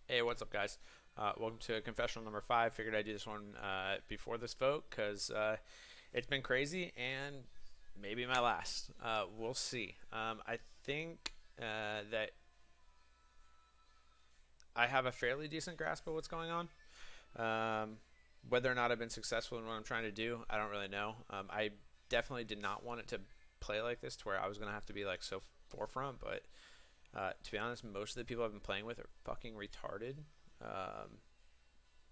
Hey, what's up, guys? Welcome to Confessional number 5. Figured I'd do this one before this vote because it's been crazy and maybe my last. We'll see. I think that I have a fairly decent grasp of what's going on. Um, Whether or not I've been successful in what I'm trying to do, I don't really know. I definitely did not want it to play like this to where I was going to have to be like so forefront, but to be honest, most of the people I've been playing with are fucking retarded. Um,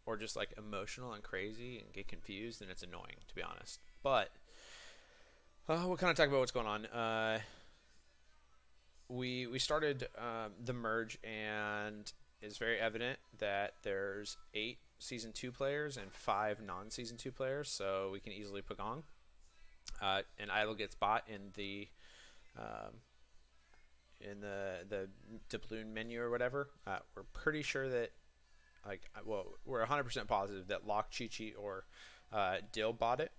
or just like emotional and crazy and get confused, and it's annoying, to be honest. But we'll kind of talk about what's going on. We started the merge, and it's very evident that there's 8 season 2 players and 5 non-season 2 players, so we can easily pagong. An idol gets bought um, in the doubloon menu or whatever. We're pretty sure that we're 100% positive that Lock, Chi Chi, or Dill bought it.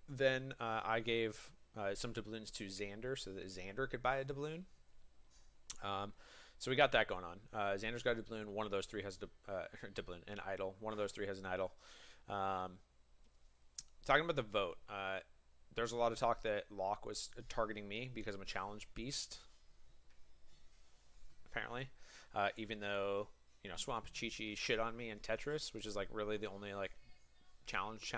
Then I gave some doubloons to Xander so that Xander could buy a doubloon. Um, so we got that going on. Xander's got a doubloon. One of those three has a doubloon, an idol. One of those three has an idol. Um, Talking about the vote, there's a lot of talk that Locke was targeting me because I'm a challenge beast, apparently. Even though Swamp Chi Chi shit on me in Tetris, which is like really the only like challenge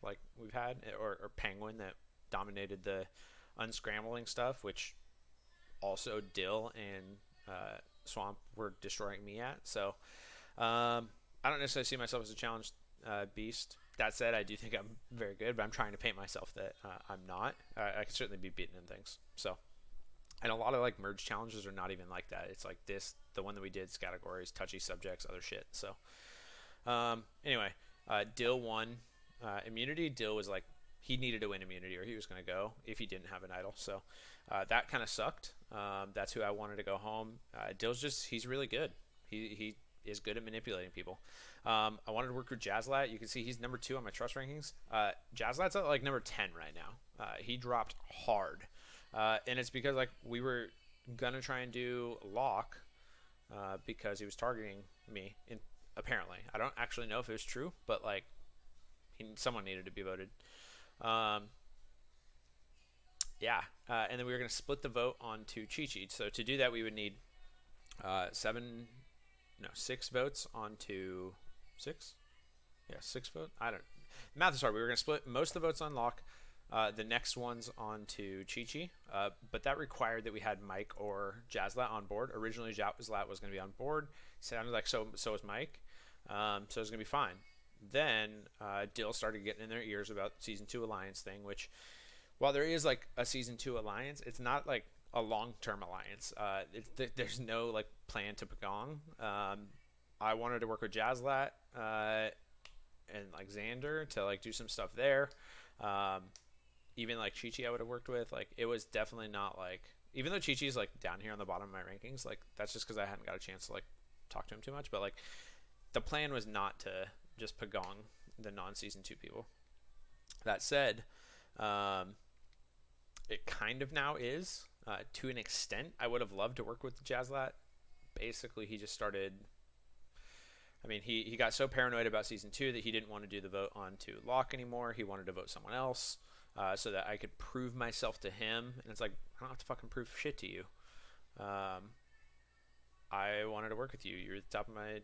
like we've had, or Penguin that dominated the unscrambling stuff, which also Dill and Swamp were destroying me at. So I don't necessarily see myself as a challenge beast. That said, I do think I'm very good, but I'm trying to paint myself that I'm not. I can certainly be beaten in things. So, and a lot of like merge challenges are not even like that. It's like this, the one that we did, categories, touchy subjects, other shit. So, anyway, Dill won immunity. Dill was like he needed to win immunity or he was going to go if he didn't have an idol. So that kind of sucked. That's who I wanted to go home. Dill's he's really good. He is good at manipulating people. I wanted to work with Jazzlat. You can see he's number 2 on my trust rankings. Jazzlat's at like number 10 right now. He dropped hard. And it's because like we were gonna try and do Lock because he was targeting me. Apparently, I don't actually know if it was true, but like someone needed to be voted. Um, yeah, and then we were gonna split the vote onto Chi Chi. So to do that, we would need 6 votes onto 6. Yeah, 6 vote. I don't. Math is hard. We were gonna split most of the votes on Lock. The next one's on to Chi Chi, but that required that we had Mike or Jazzlat on board. Originally, Jazzlat was going to be on board. Sounded like so was Mike, so it was going to be fine. Then Dill started getting in their ears about season 2 alliance thing, which while there is like a season 2 alliance, it's not like a long-term alliance. There's no like plan to Pagong. I wanted to work with Jazzlat and like Xander to like do some stuff there. Um, Even like Chi Chi I would have worked with. Like it was definitely not like, even though Chi Chi's like down here on the bottom of my rankings, like that's just because I hadn't got a chance to like talk to him too much. But like the plan was not to just pagong the non-season 2 people. That said, um, it kind of now is to an extent. I would have loved to work with Jazzlat. Basically, he just started. I mean, he got so paranoid about season 2 that he didn't want to do the vote on to Locke anymore. He wanted to vote someone else. So that I could prove myself to him. And it's like, I don't have to fucking prove shit to you. I wanted to work with you. You're at the top of my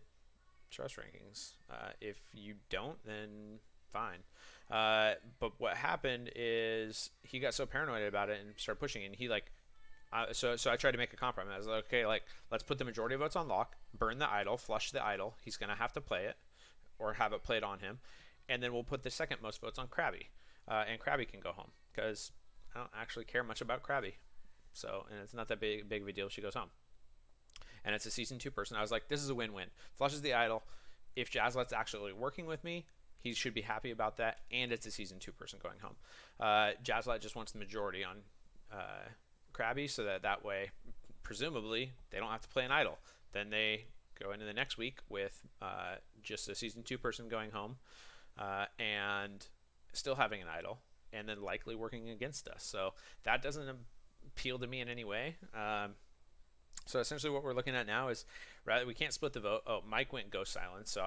trust rankings. If you don't, then fine. But what happened is he got so paranoid about it and started pushing. And he like, so I tried to make a compromise. I was like, okay, like let's put the majority of votes on Locke, burn the idol, flush the idol. He's gonna have to play it, or have it played on him, and then we'll put the second most votes on Krabby. And Krabby can go home because I don't actually care much about Krabby. So, and it's not that big of a deal if she goes home. And it's a season 2 person. I was like, this is a win-win. Flushes the idol. If Jazzlet's actually working with me, he should be happy about that. And it's a season 2 person going home. Jazzlet just wants the majority on Krabby so that way, presumably, they don't have to play an idol. Then they go into the next week with just a season 2 person going home. And still having an idol, and then likely working against us. So that doesn't appeal to me in any way. So essentially, what we're looking at now is, rather, we can't split the vote. Oh, Mike went ghost silence, so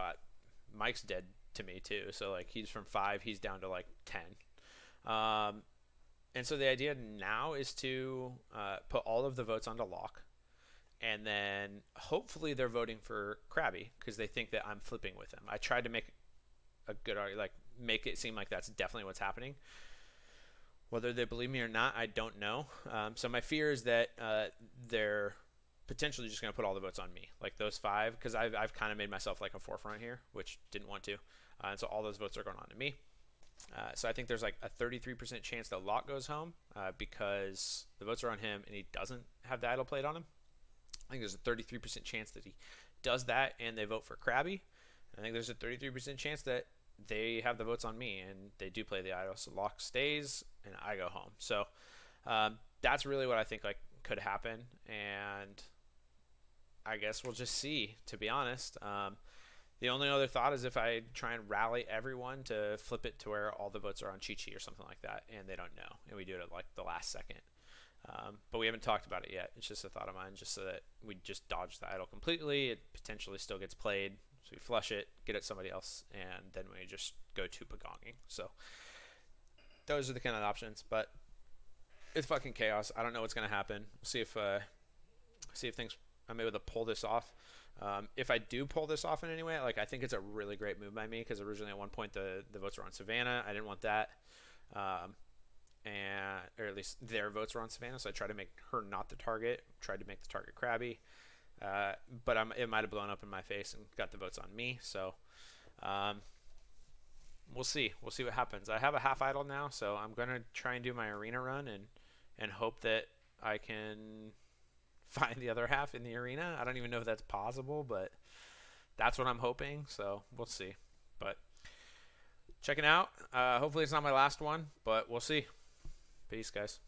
Mike's dead to me too. So like he's from 5, he's down to like 10. And so the idea now is to put all of the votes onto lock, and then hopefully they're voting for Krabby because they think that I'm flipping with them. I tried to make a good argument, like make it seem like that's definitely what's happening. Whether they believe me or not, I don't know. So my fear is that they're potentially just going to put all the votes on me, like those 5, because I've kind of made myself like a forefront here, which didn't want to. And so all those votes are going on to me. So I think there's like a 33% chance that Locke goes home because the votes are on him and he doesn't have the idol played on him. I think there's a 33% chance that he does that and they vote for Krabby. I think there's a 33% chance that they have the votes on me and they do play the idol. So Locke stays and I go home. So that's really what I think like could happen. And I guess we'll just see, to be honest. The only other thought is if I try and rally everyone to flip it to where all the votes are on Chi-Chi or something like that, and they don't know, and we do it at like the last second. But we haven't talked about it yet. It's just a thought of mine, just so that we just dodge the idol completely. It potentially still gets played, so we flush it, get it somebody else, and then we just go to Pagonging. So those are the kind of options, but it's fucking chaos. I don't know what's gonna happen. We'll see if things I'm able to pull this off. If I do pull this off in any way, like I think it's a really great move by me because originally at one point the votes were on Savannah. I didn't want that, or at least their votes were on Savannah, so I tried to make her not the target. Tried to make the target Krabby, but it might have blown up in my face and got the votes on me. So we'll see. We'll see what happens. I have a half idol now, so I'm gonna try and do my arena run and hope that I can find the other half in the arena. I don't even know if that's possible, but that's what I'm hoping. So we'll see. But checking out. Hopefully it's not my last one, but we'll see. Peace, guys.